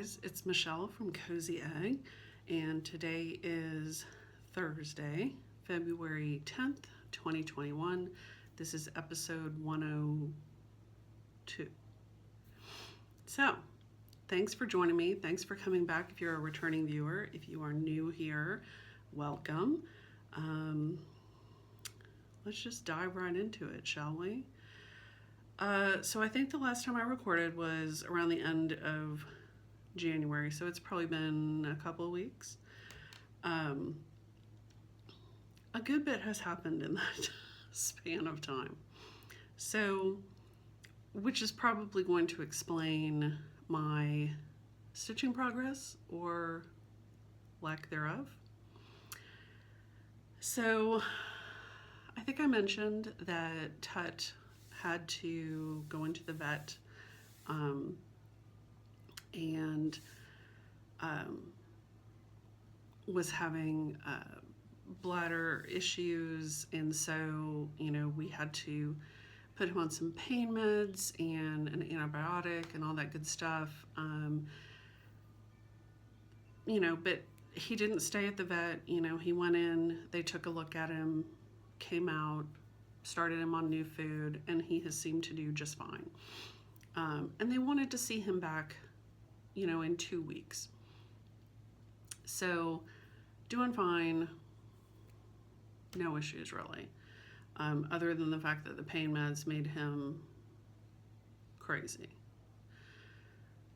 guys, it's Michelle from Cozyegg, and today is Thursday, February 10th, 2021. This is episode 102. So, thanks for joining me. Thanks for coming back if you're a returning viewer. If you are new here, welcome. Let's just dive right into it, shall we? So I think the last time I recorded was around the end of January, so it's probably been a couple of weeks. A good bit has happened in that span of time. So, which is probably going to explain my stitching progress or lack thereof. So, I think I mentioned that Tut had to go into the vet and was having bladder issues, and so we had to put him on some pain meds and an antibiotic and all that good stuff. But he didn't stay at the vet. He went in, they took a look at him, came out, started him on new food, and he has seemed to do just fine. And they wanted to see him back, in 2 weeks. So, doing fine, no issues really, other than the fact that the pain meds made him crazy.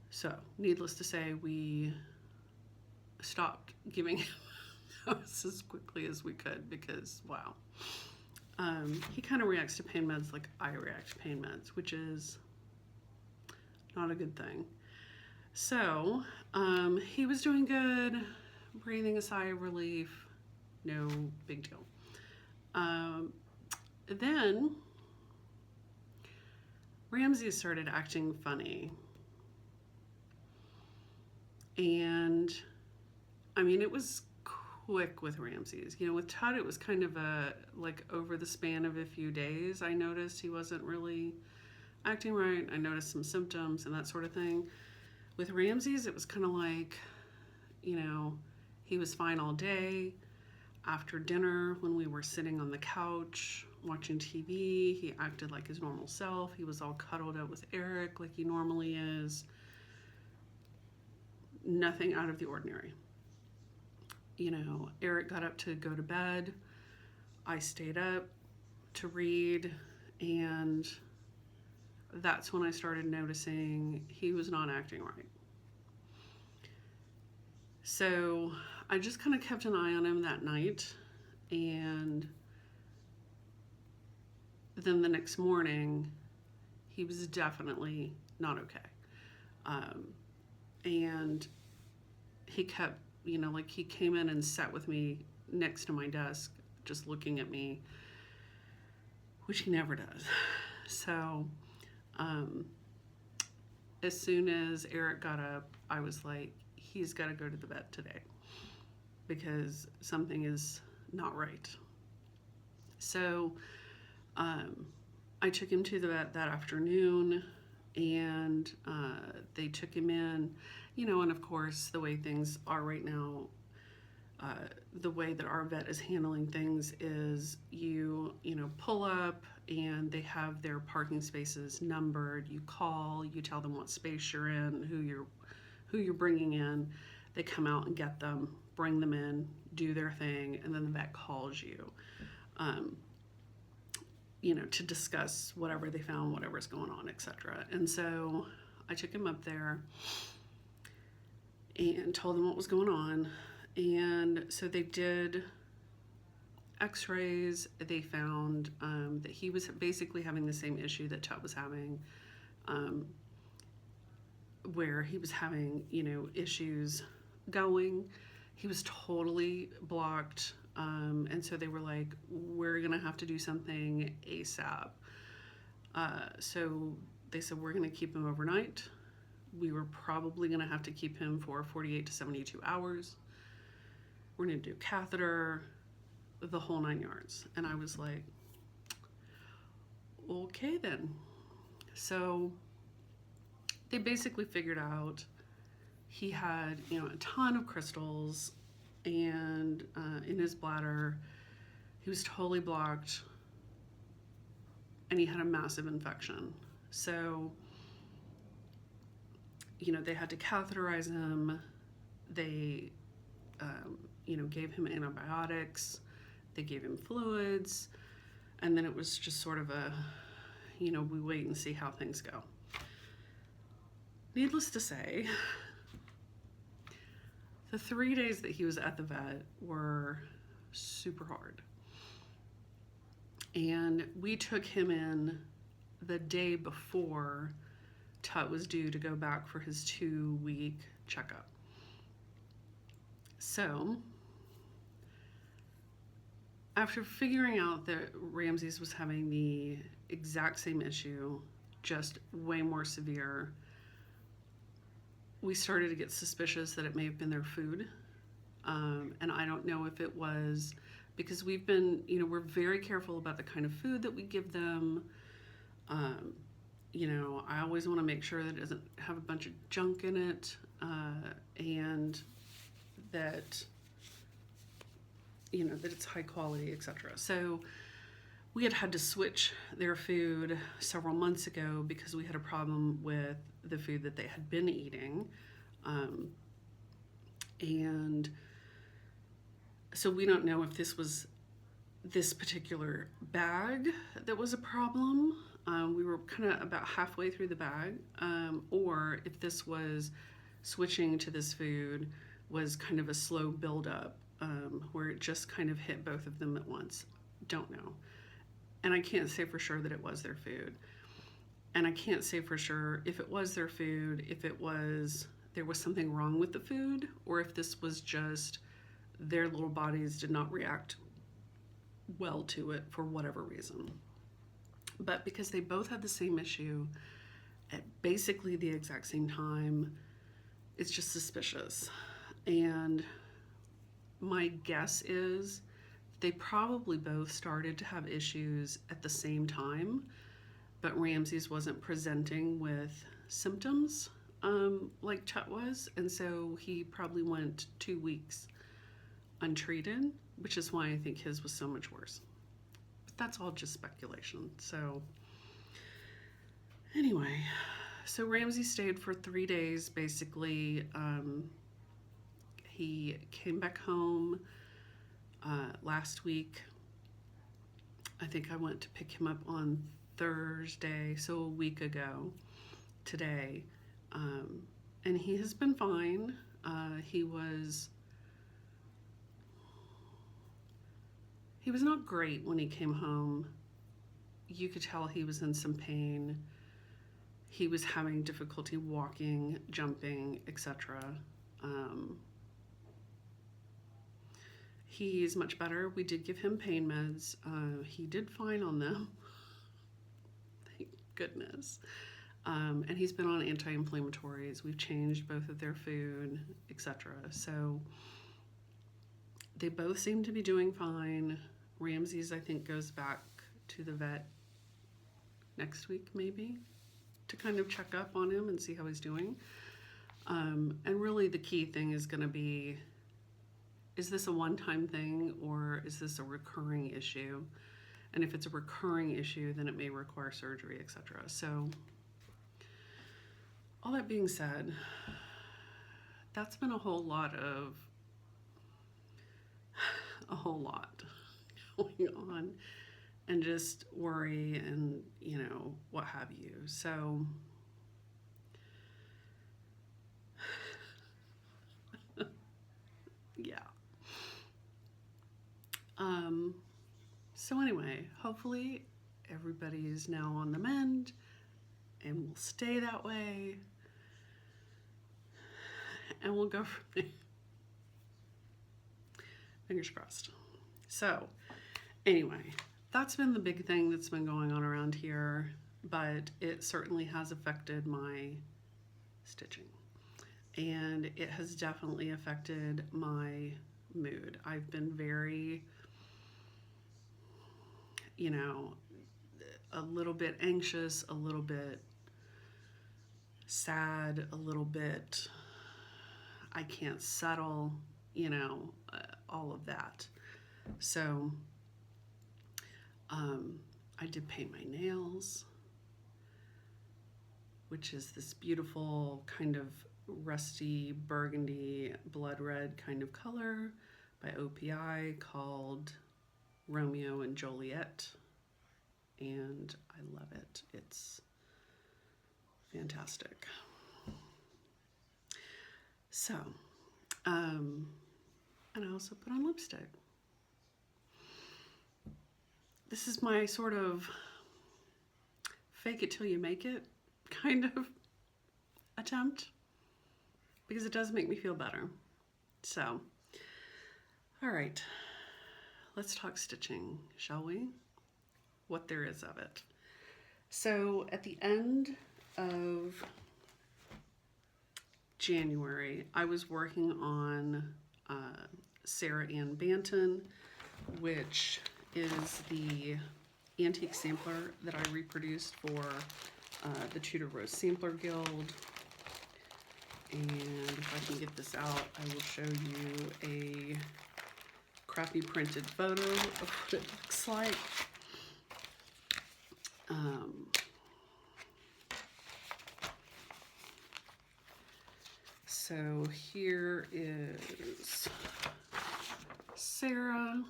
So, needless to say, we stopped giving him those as quickly as we could because, wow. He kind of reacts to pain meds like I react to pain meds, which is not a good thing. So, he was doing good, breathing a sigh of relief, no big deal. Then, Ramsey started acting funny. And, it was quick with Ramsey's. With Tut, it was kind of over the span of a few days, I noticed he wasn't really acting right. I noticed some symptoms and that sort of thing. With Ramsey's, it was kind of like, he was fine all day. After dinner, when we were sitting on the couch watching TV, he acted like his normal self. He was all cuddled up with Eric like he normally is. Nothing out of the ordinary. Eric got up to go to bed. I stayed up to read, and that's when I started noticing he was not acting right. So I just kind of kept an eye on him that night, and then the next morning, he was definitely not okay. And he kept, he came in and sat with me next to my desk, just looking at me, which he never does. So, as soon as Eric got up, I was like, he's got to go to the vet today because something is not right. So, I took him to the vet that afternoon, and they took him in, and of course, the way things are right now, the way that our vet is handling things is you pull up and they have their parking spaces numbered. You call, you tell them what space you're in, who you're bringing in. They come out and get them, bring them in, do their thing, and then the vet calls you, to discuss whatever they found, whatever's going on, etc. And so I took him up there and told them what was going on. And so they did x-rays. They found that he was basically having the same issue that Tut was having, where he was having, issues going. He was totally blocked. And so they were like, we're going to have to do something ASAP. So they said, we're going to keep him overnight. We were probably going to have to keep him for 48 to 72 hours. We're going to do catheter, the whole 9 yards. And I was like, okay then. So they basically figured out he had, a ton of crystals, and in his bladder, he was totally blocked, and he had a massive infection. So, they had to catheterize him. They, gave him antibiotics. They gave him fluids. And then it was just sort of we wait and see how things go. Needless to say, the 3 days that he was at the vet were super hard. And we took him in the day before Tut was due to go back for his 2-week checkup. So, after figuring out that Ramses was having the exact same issue, just way more severe, we started to get suspicious that it may have been their food. And I don't know if it was, because we've been, we're very careful about the kind of food that we give them. I always want to make sure that it doesn't have a bunch of junk in it, and that, that it's high quality, etc. So we had to switch their food several months ago because we had a problem with the food that they had been eating. And so we don't know if this was this particular bag that was a problem. We were kind of about halfway through the bag, or if this was switching to this food was kind of a slow buildup, where it just kind of hit both of them at once. Don't know. And I can't say for sure that it was their food. And I can't say for sure if it was their food, if there was something wrong with the food, or if this was just their little bodies did not react well to it for whatever reason. But because they both had the same issue at basically the exact same time, it's just suspicious. And my guess is they probably both started to have issues at the same time, but Ramses wasn't presenting with symptoms like Chet was, and so he probably went 2 weeks untreated, which is why I think his was so much worse. But that's all just speculation. So anyway, so Ramsey stayed for 3 days, basically. He came back home last week. I think I went to pick him up on Thursday, so a week ago today. And he has been fine. He was not great when he came home. You could tell he was in some pain. He was having difficulty walking, jumping, etc. He's much better. We did give him pain meds. He did fine on them. Thank goodness. And he's been on anti-inflammatories. We've changed both of their food, etc. So they both seem to be doing fine. Ramses, I think, goes back to the vet next week, maybe, to kind of check up on him and see how he's doing. And really the key thing is going to be, is this a one-time thing or is this a recurring issue? And if it's a recurring issue, then it may require surgery, etc. So all that being said, that's been a whole lot going on, and just worry and, what have you. So yeah. So anyway, hopefully everybody is now on the mend and will stay that way, and we'll go from there. Fingers crossed. So anyway, that's been the big thing that's been going on around here, but it certainly has affected my stitching, and it has definitely affected my mood. I've been very, a little bit anxious, a little bit sad, a little bit I can't settle, you know, all of that. So I did paint my nails, which is this beautiful kind of rusty burgundy blood red kind of color by OPI called Romeo and Joliet, and I love it. It's fantastic. So, and I also put on lipstick. This is my sort of fake it till you make it kind of attempt, because it does make me feel better. So, all right, let's talk stitching, shall we? What there is of it. So at the end of January, I was working on Sarah Ann Banton, which is the antique sampler that I reproduced for the Tudor Rose Sampler Guild. And if I can get this out, I will show you a crappy printed photo of what it looks like. So here is Sarah,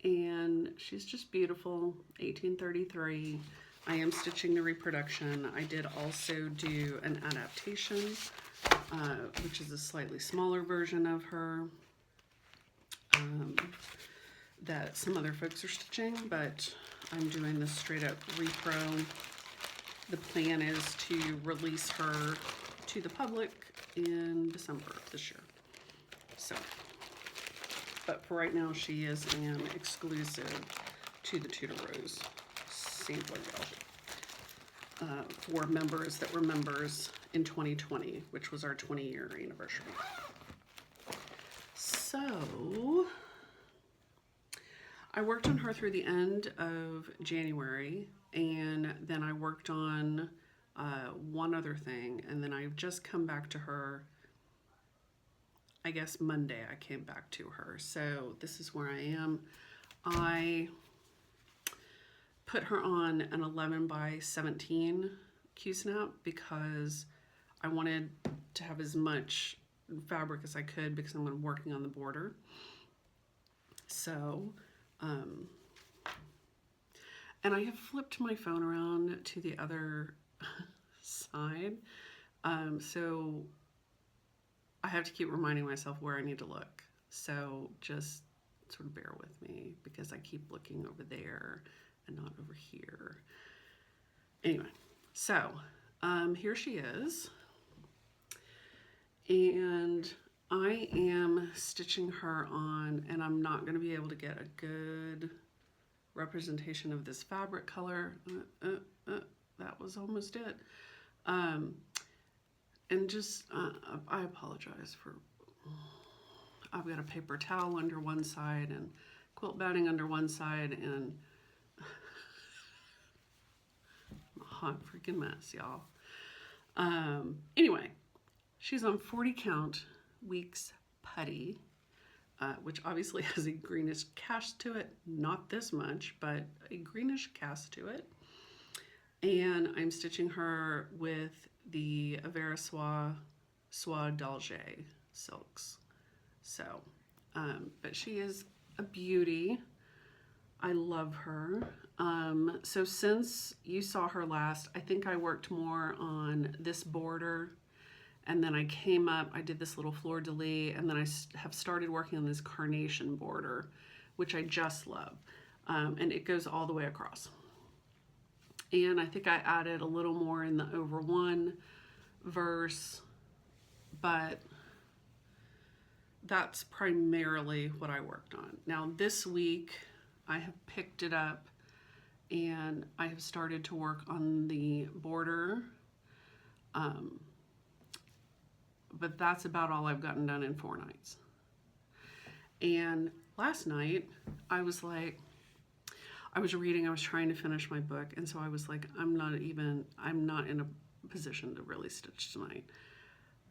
and she's just beautiful, 1833. I am stitching the reproduction. I did also do an adaptation, which is a slightly smaller version of her that some other folks are stitching, but I'm doing this straight up repro. The plan is to release her to the public in December of this year. So, but for right now, she is an exclusive to the Tudor Rose Sampler Guild for members that were members in 2020, which was our 20-year anniversary. So, I worked on her through the end of January, and then I worked on one other thing, and then I've just come back to her, I guess Monday I came back to her. So this is where I am. I put her on an 11 by 17 Q-snap because I wanted to have as much fabric as I could because I'm working on the border. So, and I have flipped my phone around to the other side. So I have to keep reminding myself where I need to look. So just sort of bear with me because I keep looking over there and not over here. Anyway, so here she is. And I am stitching her on, and I'm not going to be able to get a good representation of this fabric color. That was almost it. And just, I apologize for, I've got a paper towel under one side and quilt batting under one side, and I'm a hot freaking mess, y'all. Anyway, she's on 40 count weeks putty, which obviously has a greenish cast to it. Not this much, but a greenish cast to it. And I'm stitching her with the Avera Soie d'Alger silks. So, but she is a beauty. I love her. So since you saw her last, I think I worked more on this border, and then I came up, I did this little fleur-de-lis, and then I have started working on this carnation border, which I just love. And it goes all the way across. And I think I added a little more in the over one verse, but that's primarily what I worked on. Now this week I have picked it up and I have started to work on the border. But that's about all I've gotten done in 4 nights. And last night I was like, I was reading, I was trying to finish my book, and so I was like, I'm not in a position to really stitch tonight.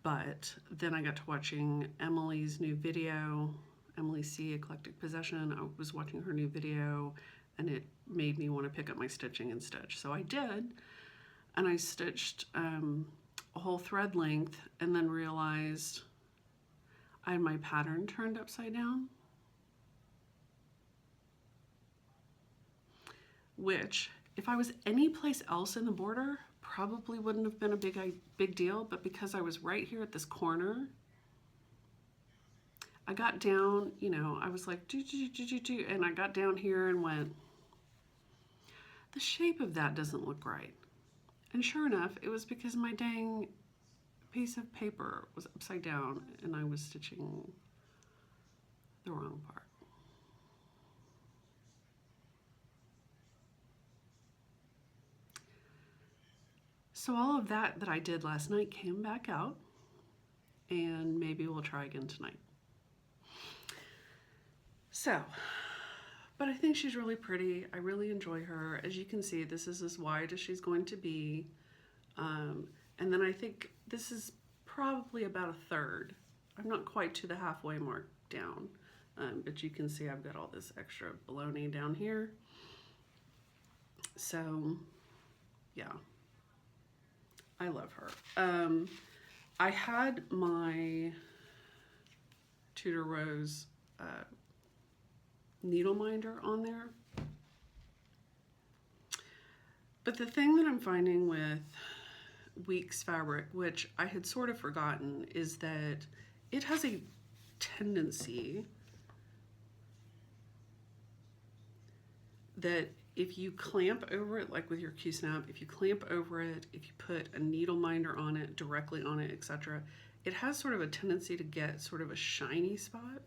But then I got to watching Emily's new video, Emily C. Eclectic Possession. I was watching her new video and it made me want to pick up my stitching and stitch. So I did, and I stitched a whole thread length and then realized I had my pattern turned upside down, which if I was any place else in the border, probably wouldn't have been a big deal, but because I was right here at this corner, I got down, you know, I was like, and I got down here and went, the shape of that doesn't look right. And sure enough, it was because my dang piece of paper was upside down and I was stitching the wrong part. So all of that I did last night came back out, and maybe we'll try again tonight. So, but I think she's really pretty. I really enjoy her. As you can see, this is as wide as she's going to be. And then I think this is probably about a third. I'm not quite to the halfway mark down, but you can see I've got all this extra baloney down here. So, yeah. I love her. I had my Tudor Rose needle minder on there. But the thing that I'm finding with Weeks fabric, which I had sort of forgotten, is that it has a tendency that if you clamp over it, like with your Q-snap, if you clamp over it, if you put a needle minder on it, directly on it, etc., it has sort of a tendency to get sort of a shiny spot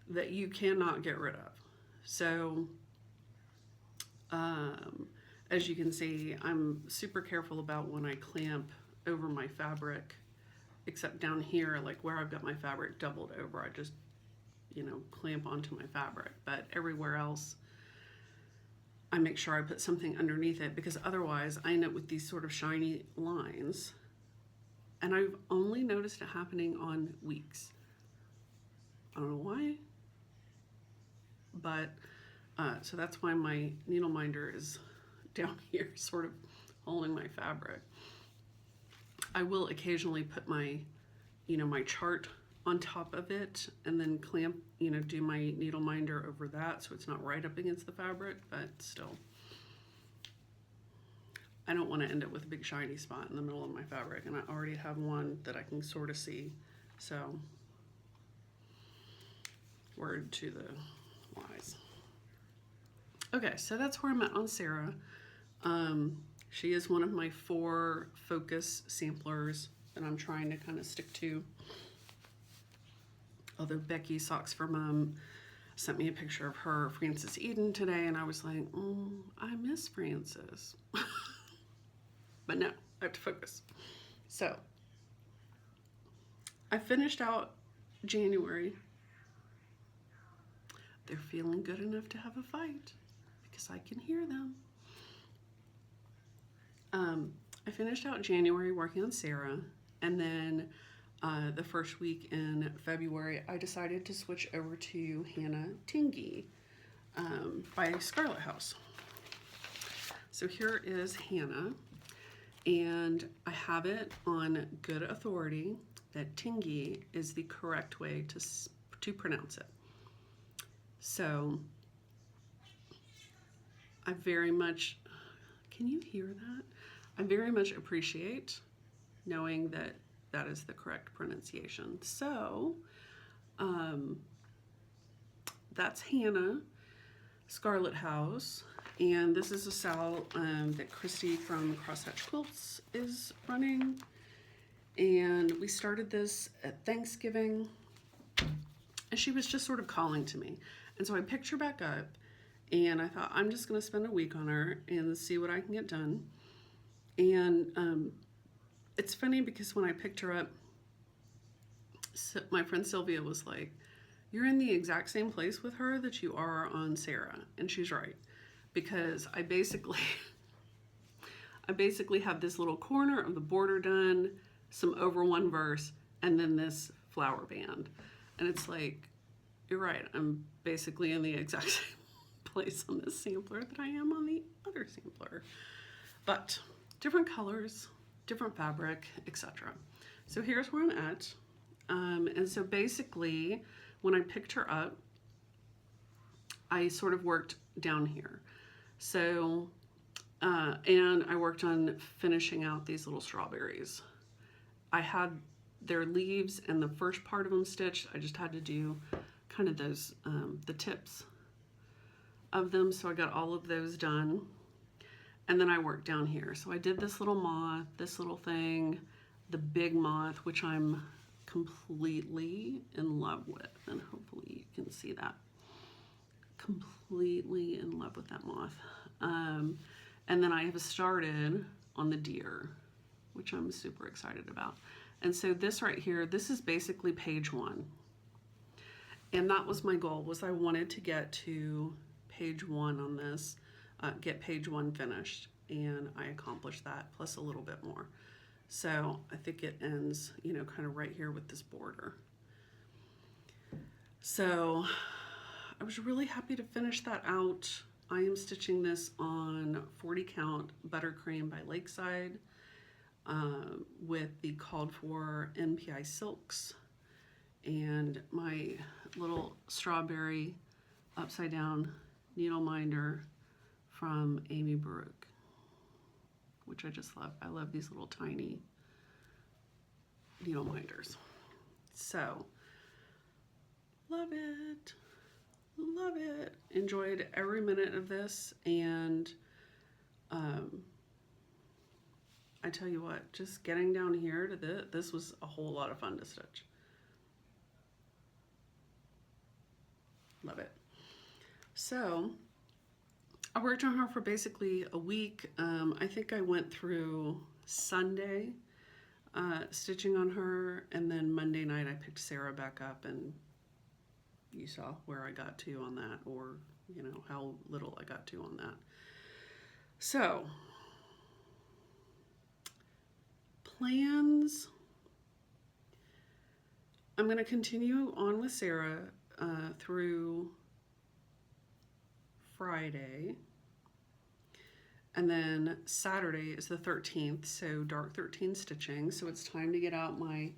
that you cannot get rid of. So, as you can see, I'm super careful about when I clamp over my fabric, except down here, like where I've got my fabric doubled over, I just, you know, clamp onto my fabric. But everywhere else, I make sure I put something underneath it, because otherwise I end up with these sort of shiny lines. And I've only noticed it happening on Weeks. I don't know why, but so that's why my needle minder is down here, sort of holding my fabric. I will occasionally put my, you know, my chart on top of it and then clamp, you know, do my needle minder over that so it's not right up against the fabric, but still. I don't want to end up with a big shiny spot in the middle of my fabric, and I already have one that I can sort of see, so word to the wise. Okay, so that's where I'm at on Sarah. She is one of my 4 focus samplers that I'm trying to kind of stick to. Although Becky Socks for Mom sent me a picture of her, Frances Eden, today, and I was like, I miss Frances. But no, I have to focus. So, I finished out January. They're feeling good enough to have a fight because I can hear them. I finished out January working on Sarah, and then the first week in February, I decided to switch over to Hannah Tingy by Scarlet House. So here is Hannah, and I have it on good authority that Tingy is the correct way to pronounce it. So I very much, can you hear that? I very much appreciate knowing that that is the correct pronunciation. So that's Hannah, Scarlet House, and this is a sale that Christy from Crosshatch Quilts is running, and we started this at Thanksgiving, and she was just sort of calling to me, and so I picked her back up, and I thought I'm just going to spend a week on her and see what I can get done. And it's funny because when I picked her up, my friend Sylvia was like, you're in the exact same place with her that you are on Sarah. And she's right, because I basically, I basically have this little corner of the border done, some over one verse, and then this flower band. And it's like, you're right, I'm basically in the exact same place on this sampler that I am on the other sampler. But different colors, different fabric, etc. So here's where I'm at. And so basically, when I picked her up, I sort of worked down here. So, and I worked on finishing out these little strawberries. I had their leaves and the first part of them stitched. I just had to do kind of those, the tips of them. So I got all of those done. And then I worked down here. So I did this little moth, this little thing, the big moth, which I'm completely in love with. And hopefully you can see that. Completely in love with that moth. And then I have started on the deer, which I'm super excited about. And so this right here, this is basically page 1. And that was my goal, was I wanted to get to page 1 on this, get page 1 finished. And I accomplished that, plus a little bit more. So I think it ends, you know, kind of right here with this border. So I was really happy to finish that out. I am stitching this on 40 count buttercream by Lakeside with the called for NPI silks and my little strawberry upside down needle minder from Amy Baruch, which I just love. I love these little tiny needle minders. So, love it. Love it. Enjoyed every minute of this, and I tell you what, just getting down here to this was a whole lot of fun to stitch. Love it. So I worked on her for basically a week. I think I went through Sunday stitching on her, and then Monday night I picked Sarah back up, and you saw where I got to on that, or you know how little I got to on that. So plans, I'm going to continue on with Sarah through Friday, and then Saturday is the 13th, so dark 13 stitching. So it's time to get out my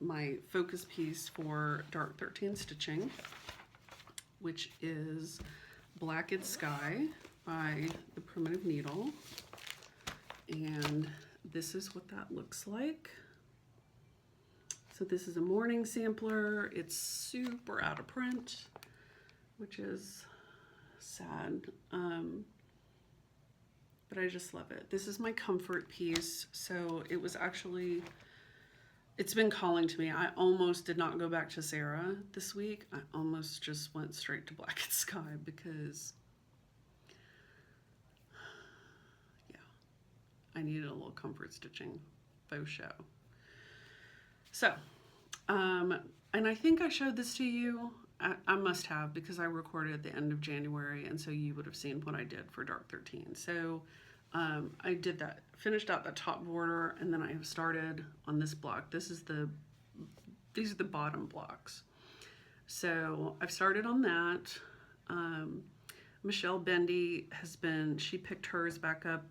my focus piece for dark 13 stitching, which is Blacked Sky by the Primitive Needle, and this is what that looks like. So this is a morning sampler. It's super out of print, which is sad, but I just love it. This is my comfort piece. So it was actually, it's been calling to me. I almost did not go back to Sarah this week. I almost just went straight to Blacked Sky because, yeah, I needed a little comfort stitching faux show. So, and I think I showed this to you. I must have, because I recorded at the end of January, and so you would have seen what I did for dark 13. So I did that, finished out the top border, and then I have started on this block. These are the bottom blocks. So I've started on that. Michelle Bendy she picked hers back up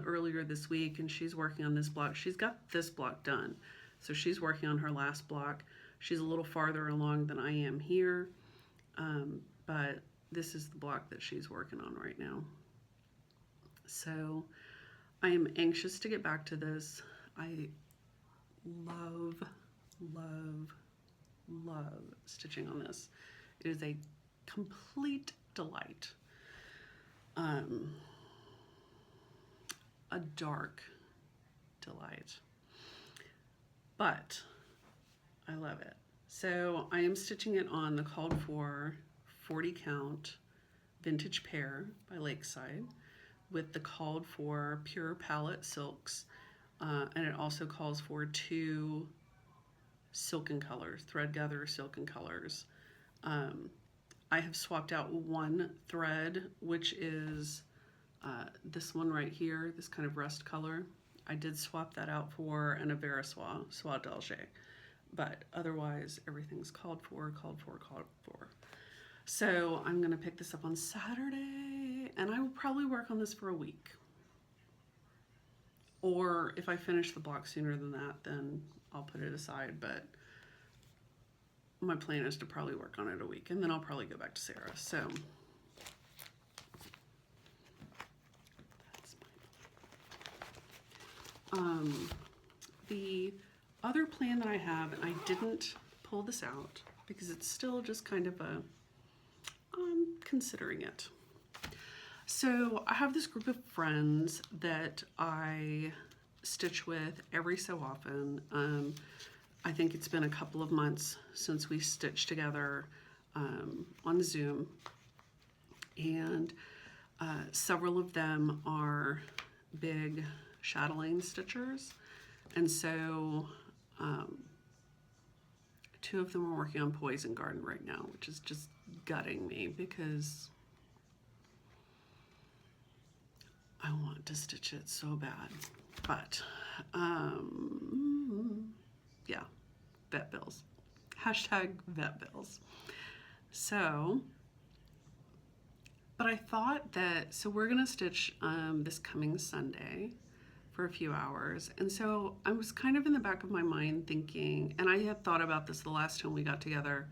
earlier this week, and she's working on this block. She's got this block done. So she's working on her last block. She's a little farther along than I am here, but this is the block that she's working on right now. So I am anxious to get back to this. I love, love, love stitching on this. It is a complete delight. A dark delight. But I love it. So I am stitching it on the called for 40 count vintage pear by Lakeside with the called for pure palette silks, and it also calls for 2 silken colors, thread gather silken colors. I have swapped out one thread, which is This one right here, this kind of rust color, I did swap that out for an Avera Soie d'Alger. But otherwise, everything's called for. So I'm gonna pick this up on Saturday, and I will probably work on this for a week. Or if I finish the block sooner than that, then I'll put it aside, but my plan is to probably work on it a week, and then I'll probably go back to Sarah. So that's the other plan that I have, and I didn't pull this out because it's still just kind of a, I'm considering it. So I have this group of friends that I stitch with every so often. I think it's been a couple of months since we stitched together on Zoom, and several of them are big chatelaine stitchers, and so two of them are working on Poison Garden right now, which is just gutting me because I want to stitch it so bad. But yeah, vet bills. Hashtag vet bills. So, but I thought that, so we're gonna stitch this coming Sunday for a few hours. And so I was kind of in the back of my mind thinking, and I had thought about this the last time we got together,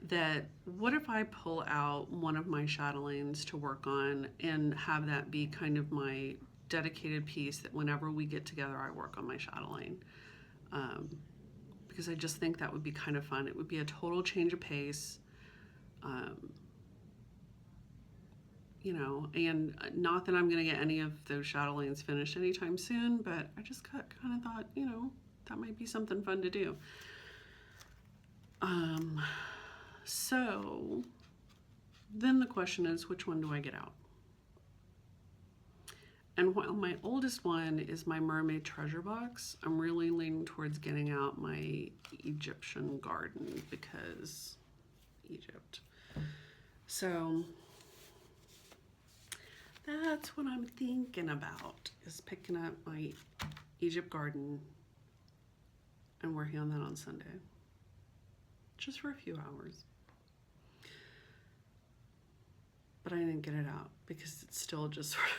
that what if I pull out one of my chatelaines to work on and have that be kind of my dedicated piece, that whenever we get together I work on my chatelaine, because I just think that would be kind of fun. It would be a total change of pace, you know, and not that I'm gonna get any of those chatelaines finished anytime soon, but I just kind of thought, you know, that might be something fun to do. So then the question is, which one do I get out? And while my oldest one is my mermaid treasure box, I'm really leaning towards getting out my Egyptian garden because Egypt. So that's what I'm thinking about, is picking up my Egypt garden and working on that on Sunday, just for a few hours. But I didn't get it out because it's still just sort of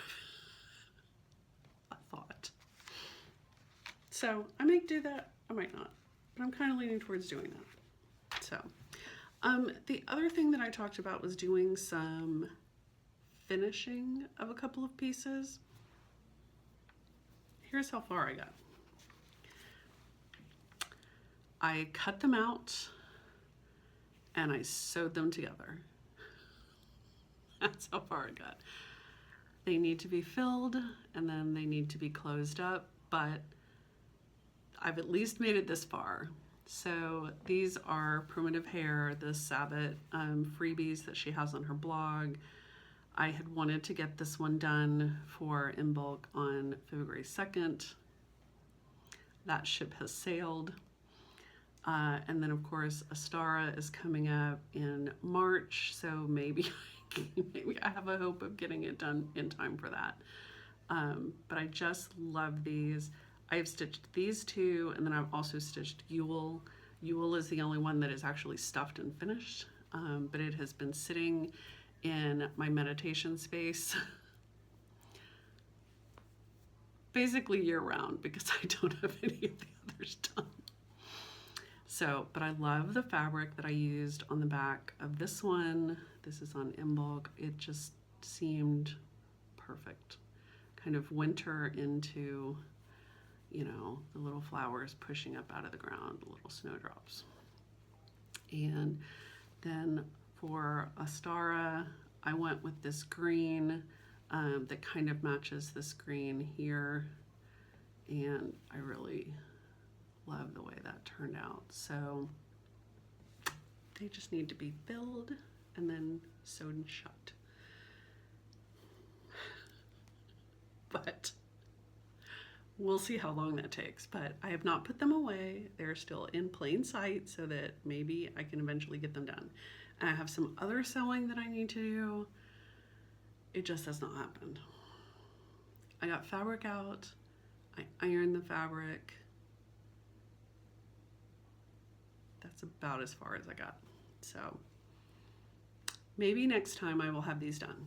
a thought. So I might do that, I might not, but I'm kind of leaning towards doing that. So the other thing that I talked about was doing some finishing of a couple of pieces. Here's how far I got. I cut them out and I sewed them together. That's how far I got. They need to be filled and then they need to be closed up, but I've at least made it this far. So these are Primitive Hair, the Sabbath freebies that she has on her blog. I had wanted to get this one done for in bulk on February 2nd. That ship has sailed. And then of course Astara is coming up in March, so maybe I have a hope of getting it done in time for that. But I just love these. I have stitched these two, and then I've also stitched Yule. Yule is the only one that is actually stuffed and finished, but it has been sitting in my meditation space basically year round because I don't have any of the others done. So, but I love the fabric that I used on the back of this one. This is on in bulk. It just seemed perfect. Kind of winter into, you know, the little flowers pushing up out of the ground, little snowdrops. And then for Astara, I went with this green that kind of matches this green here. And I really love the way that turned out. So they just need to be filled and then sewed and shut. But we'll see how long that takes. But I have not put them away. They're still in plain sight so that maybe I can eventually get them done. And I have some other sewing that I need to do. it just has not happened. I got fabric out, I ironed the fabric. That's about as far as I got. So maybe next time I will have these done.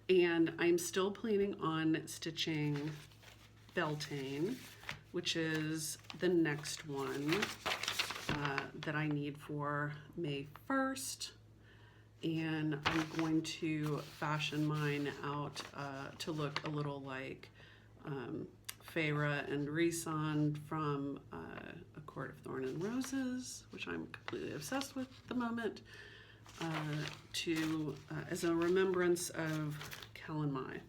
And I'm still planning on stitching Beltane, which is the next one that I need for May 1st. And I'm going to fashion mine out to look a little like Feyre and Rhysand from A Court of Thorn and Roses, which I'm completely obsessed with at the moment, as a remembrance of Calanmai,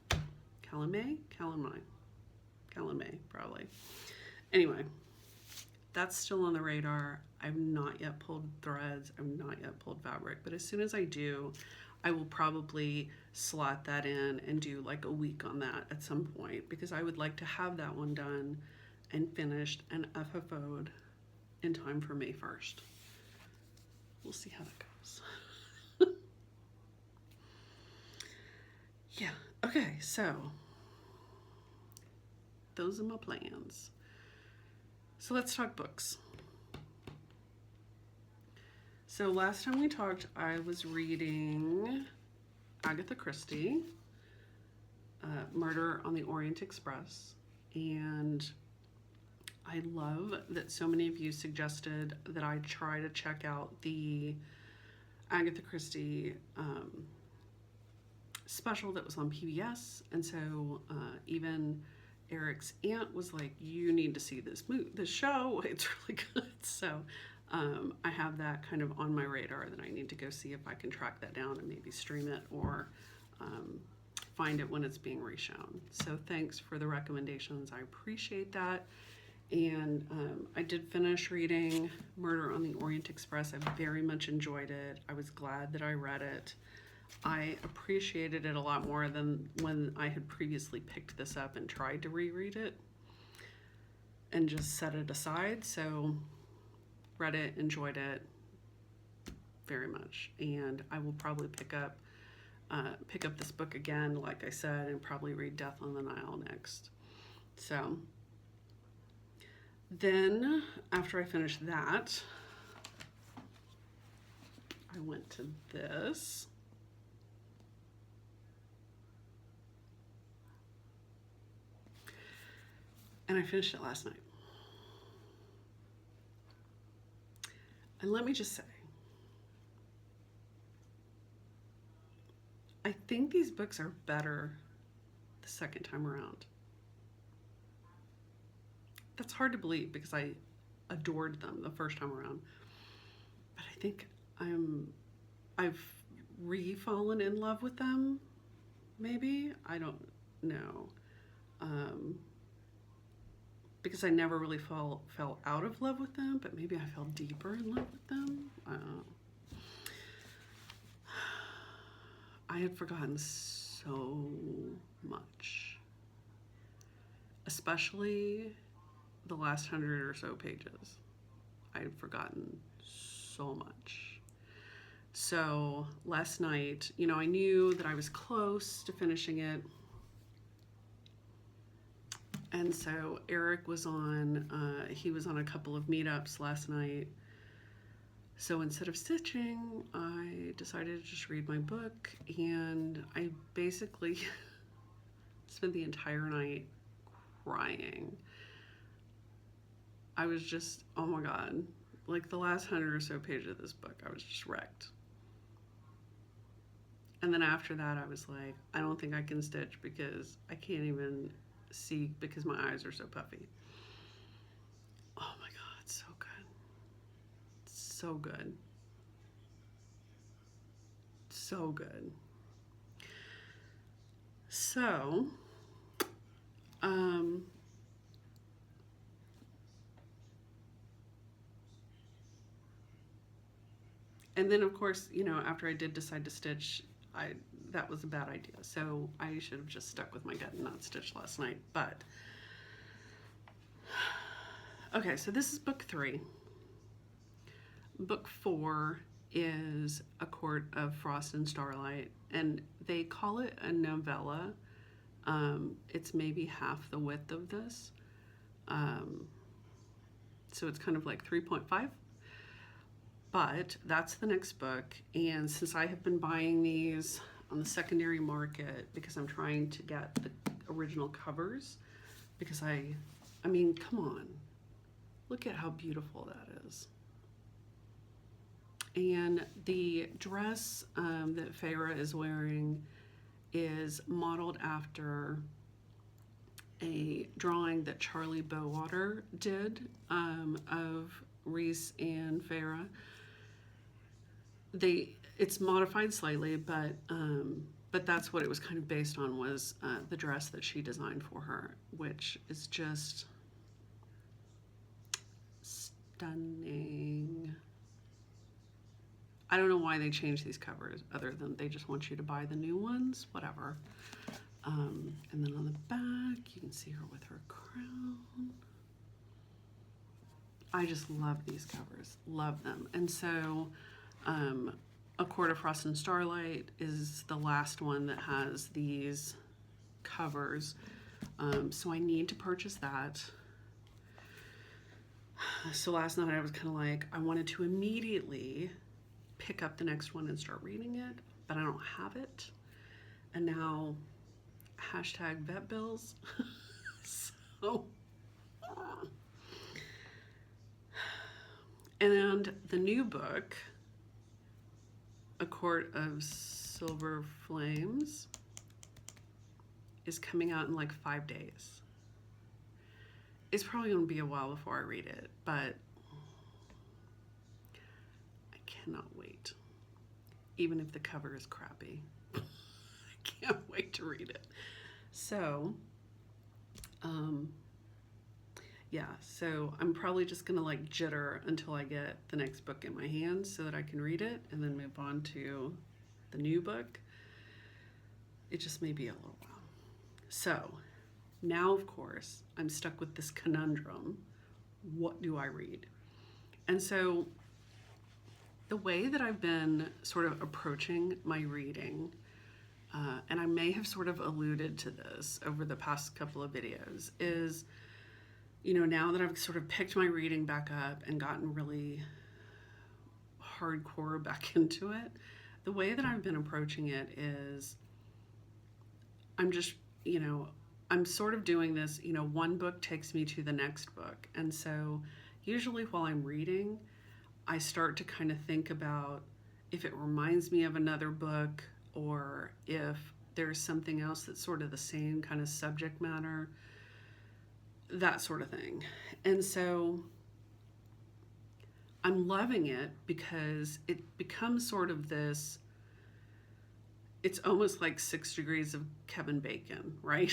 probably. Anyway, that's still on the radar. I've not yet pulled threads. I've not yet pulled fabric, but as soon as I do, I will probably slot that in and do like a week on that at some point, because I would like to have that one done and finished and FFO'd in time for May 1st. We'll see how that goes. Yeah, okay, so those are my plans. So let's talk books. So last time we talked, I was reading Agatha Christie, Murder on the Orient Express, and I love that so many of you suggested that I try to check out the Agatha Christie special that was on PBS, and so even Eric's aunt was like, "You need to see this show. It's really good." So I have that kind of on my radar that I need to go see if I can track that down and maybe stream it or find it when it's being reshown. So thanks for the recommendations. I appreciate that. And I did finish reading Murder on the Orient Express. I very much enjoyed it. I was glad that I read it. I appreciated it a lot more than when I had previously picked this up and tried to reread it and just set it aside. So read it, enjoyed it very much, and I will probably pick up this book again, like I said, and probably read Death on the Nile next. So then after I finished that, I went to this. And I finished it last night. And let me just say, I think these books are better the second time around. That's hard to believe because I adored them the first time around. But I think I've re-fallen in love with them, maybe? I don't know. Because I never really fell out of love with them, but maybe I fell deeper in love with them. I don't know. I had forgotten so much, especially the last 100 or so pages. I had forgotten so much. So last night, I knew that I was close to finishing it. And so Eric was he was on a couple of meetups last night. So instead of stitching, I decided to just read my book, and I basically spent the entire night crying. I was just, oh my God, like the last 100 or so pages of this book, I was just wrecked. And then after that, I was like, I don't think I can stitch because I can't even see because my eyes are so puffy. Oh my God, it's so good. So good. So good. So, and then of course, after I did decide to stitch, that was a bad idea. So I should have just stuck with my gut and not stitched last night. But okay, so this is book 3. Book 4 is A Court of Frost and Starlight, and they call it a novella. It's maybe half the width of this. So it's kind of like 3.5. But that's the next book, and since I have been buying these on the secondary market because I'm trying to get the original covers, because I mean, come on, look at how beautiful that is. And the dress that Feyre is wearing is modeled after a drawing that Charlie Bowater did of Rhys and Feyre. It's modified slightly, but that's what it was kind of based on, was the dress that she designed for her, which is just stunning. I don't know why they changed these covers, other than they just want you to buy the new ones, whatever. And then on the back, you can see her with her crown. I just love these covers, love them. And so A Court of Frost and Starlight is the last one that has these covers. So I need to purchase that. So last night I was kind of like, I wanted to immediately pick up the next one and start reading it, but I don't have it. And now hashtag vet bills. So, and the new book, A Court of Silver Flames, is coming out in like 5 days. It's probably going to be a while before I read it, but I cannot wait. Even if the cover is crappy. I can't wait to read it. So, yeah, so I'm probably just gonna like jitter until I get the next book in my hands so that I can read it and then move on to the new book. It just may be a little while. So now, of course, I'm stuck with this conundrum. What do I read? And so the way that I've been sort of approaching my reading, and I may have sort of alluded to this over the past couple of videos, is, you know, now that I've sort of picked my reading back up and gotten really hardcore back into it, the way that I've been approaching it is I'm just, you know, I'm sort of doing this, you know, one book takes me to the next book. And so usually while I'm reading, I start to kind of think about if it reminds me of another book, or if there's something else that's sort of the same kind of subject matter, that sort of thing. And so I'm loving it because it becomes sort of this, it's almost like 6 degrees of Kevin Bacon, right?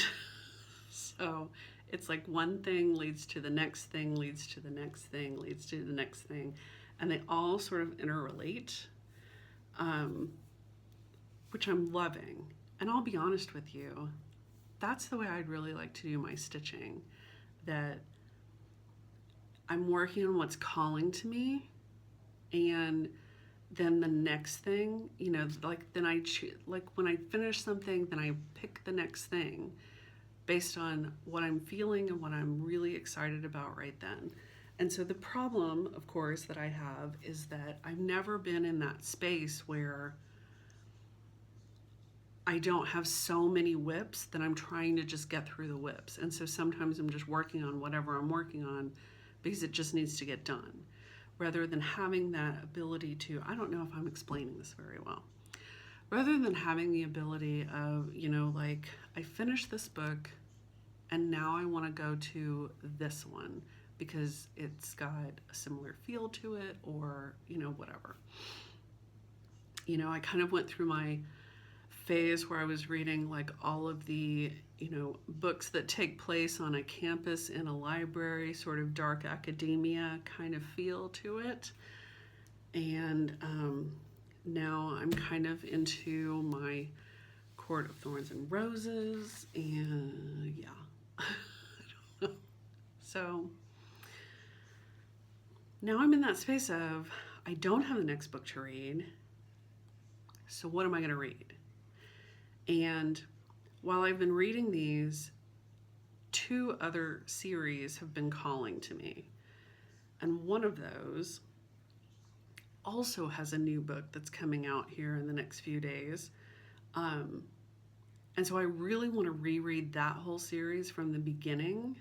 So it's like one thing leads to the next thing, leads to the next thing, leads to the next thing, and they all sort of interrelate, which I'm loving. And I'll be honest with you, that's the way I'd really like to do my stitching, that I'm working on what's calling to me, and then the next thing, you know, like then like when I finish something, then I pick the next thing based on what I'm feeling and what I'm really excited about right then. And so the problem, of course, that I have is that I've never been in that space where I don't have so many whips that I'm trying to just get through the whips. And so sometimes I'm just working on whatever I'm working on because it just needs to get done, rather than having that ability to, I don't know if I'm explaining this very well, rather than having the ability of, you know, like I finished this book and now I want to go to this one because it's got a similar feel to it, or, you know, whatever. You know, I kind of went through my phase where I was reading like all of the, you know, books that take place on a campus in a library, sort of dark academia kind of feel to it. And now I'm kind of into my Court of Thorns and Roses, and yeah, I don't know. So now I'm in that space of, I don't have the next book to read. So what am I going to read? And while I've been reading these, 2 other series have been calling to me. And one of those also has a new book that's coming out here in the next few days. And so I really want to reread that whole series from the beginning.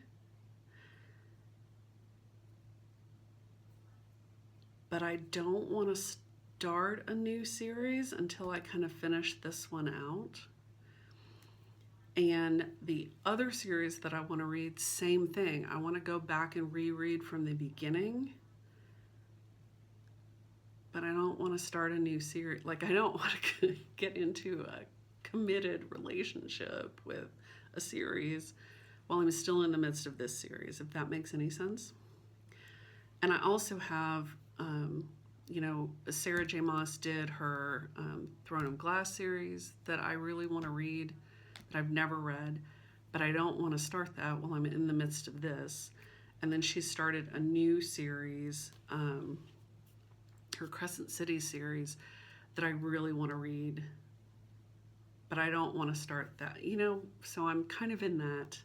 But I don't want to start a new series until I kind of finish this one out. And the other series that I want to read, same thing. I want to go back and reread from the beginning. But I don't want to start a new series. Like, I don't want to get into a committed relationship with a series while I'm still in the midst of this series, if that makes any sense. And I also have, Sarah J. Maas did her Throne of Glass series that I really want to read, that I've never read, but I don't want to start that while I'm in the midst of this. And then she started a new series, her Crescent City series, that I really want to read, but I don't want to start that, so I'm kind of in that.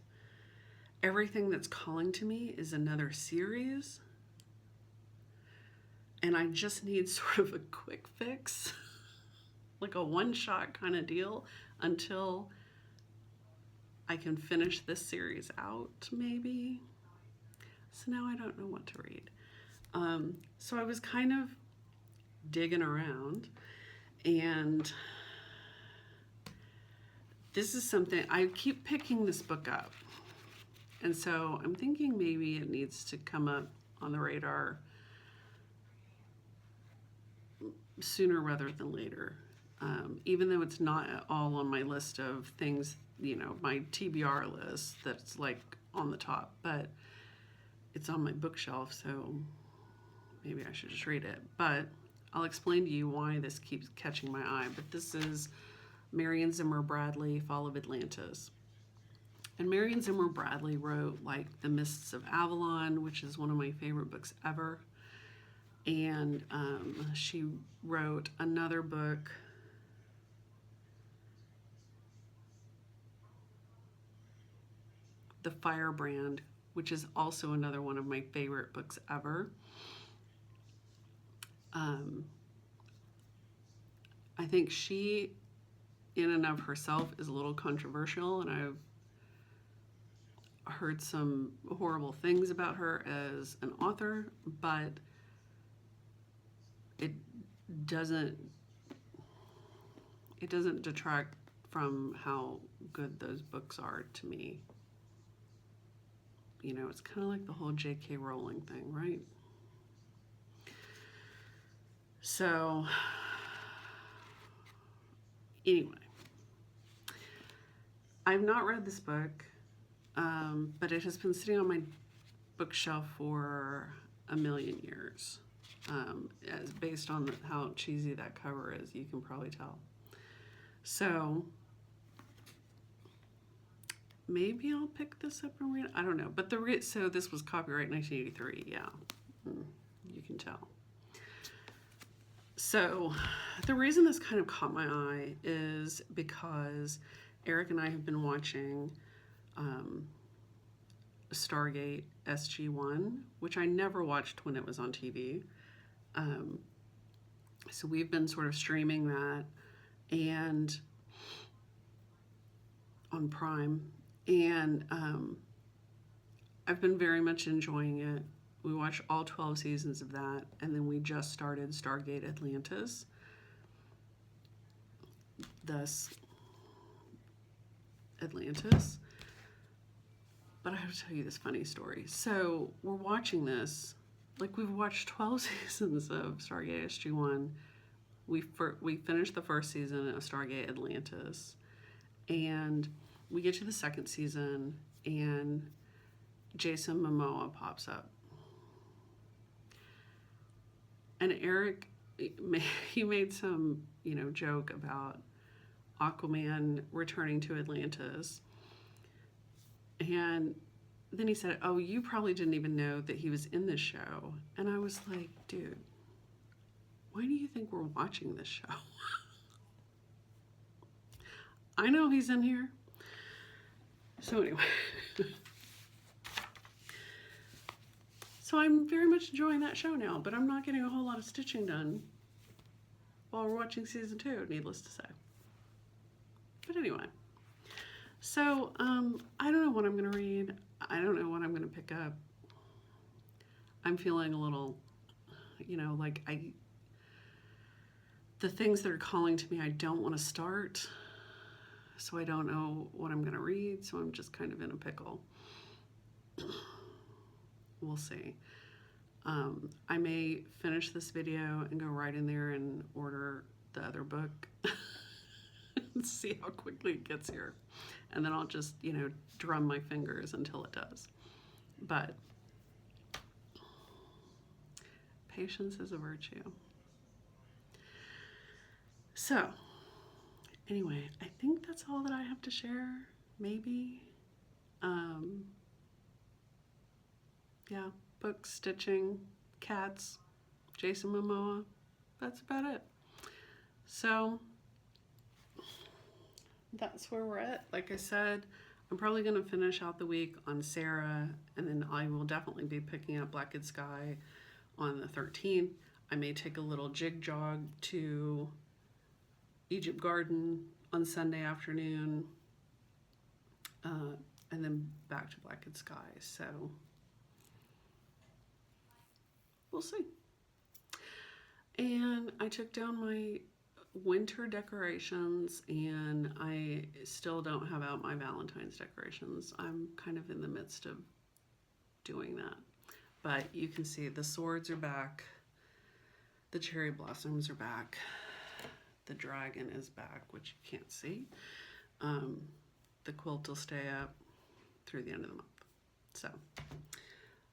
Everything that's calling to me is another series, and I just need sort of a quick fix, like a one-shot kind of deal until I can finish this series out, maybe. So now I don't know what to read. So I was kind of digging around, and this is something, I keep picking this book up, and so I'm thinking maybe it needs to come up on the radar sooner rather than later, even though it's not at all on my list of things, my TBR list that's like on the top, but it's on my bookshelf, so maybe I should just read it. But I'll explain to you why this keeps catching my eye. But this is Marion Zimmer Bradley, Fall of Atlantis. And Marion Zimmer Bradley wrote like The Mists of Avalon, which is one of my favorite books ever. And she wrote another book, The Firebrand, which is also another one of my favorite books ever. I think she, in and of herself, is a little controversial, and I've heard some horrible things about her as an author, but it doesn't detract from how good those books are to me. It's kind of like the whole J.K. Rowling thing, right? So, anyway, I've not read this book, but it has been sitting on my bookshelf for a million years. As based on how cheesy that cover is, you can probably tell. So, maybe I'll pick this up and read it. I don't know. But so this was copyright 1983, yeah. You can tell. So the reason this kind of caught my eye is because Eric and I have been watching Stargate SG-1, which I never watched when it was on TV. So we've been sort of streaming that and on Prime, and I've been very much enjoying it. We watched all 12 seasons of that, and then we just started Stargate Atlantis. Thus, Atlantis. But I have to tell you this funny story. So we're watching this, like we've watched 12 seasons of Stargate SG-1. We finished the first season of Stargate Atlantis, and we get to the second season, and Jason Momoa pops up. And Eric, he made some, joke about Aquaman returning to Atlantis. And then he said, "Oh, you probably didn't even know that he was in this show." And I was like, dude, Why do you think we're watching this show? I know he's in here. So anyway. So I'm very much enjoying that show now, but I'm not getting a whole lot of stitching done while we're watching season 2, needless to say. But anyway. So, I don't know what I'm going to read. I don't know what I'm going to pick up. I'm feeling a little, like the things that are calling to me, I don't want to start. So I don't know what I'm going to read. So I'm just kind of in a pickle. We'll see. I may finish this video and go right in there and order the other book and see how quickly it gets here. And then I'll just, drum my fingers until it does. But patience is a virtue. So, anyway, I think that's all that I have to share, maybe. Yeah, books, stitching, cats, Jason Momoa. That's about it. So, that's where we're at. Like I said, I'm probably going to finish out the week on Sarah, and then I will definitely be picking up Blackwood Sky on the 13th. I may take a little jig jog to Egypt Garden on Sunday afternoon, and then back to Blackwood Sky. So we'll see. And I took down my winter decorations, and I still don't have out my Valentine's decorations. I'm kind of in the midst of doing that. But you can see the swords are back. The cherry blossoms are back. The dragon is back, which you can't see. The quilt will stay up through the end of the month. So,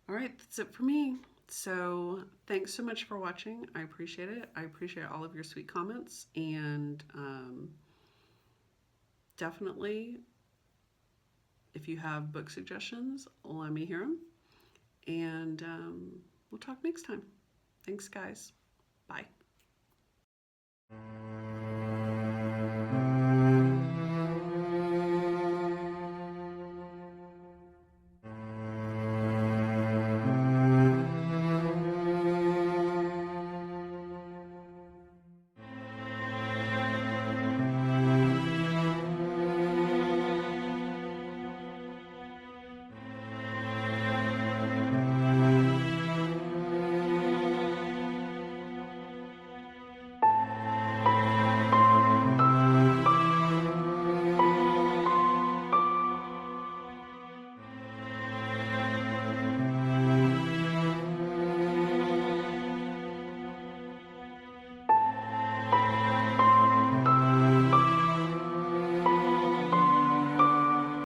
all right, that's it for me. So thanks so much for watching. I appreciate it. I appreciate all of your sweet comments, and definitely if you have book suggestions, let me hear them. And we'll talk next time. Thanks, guys. Bye.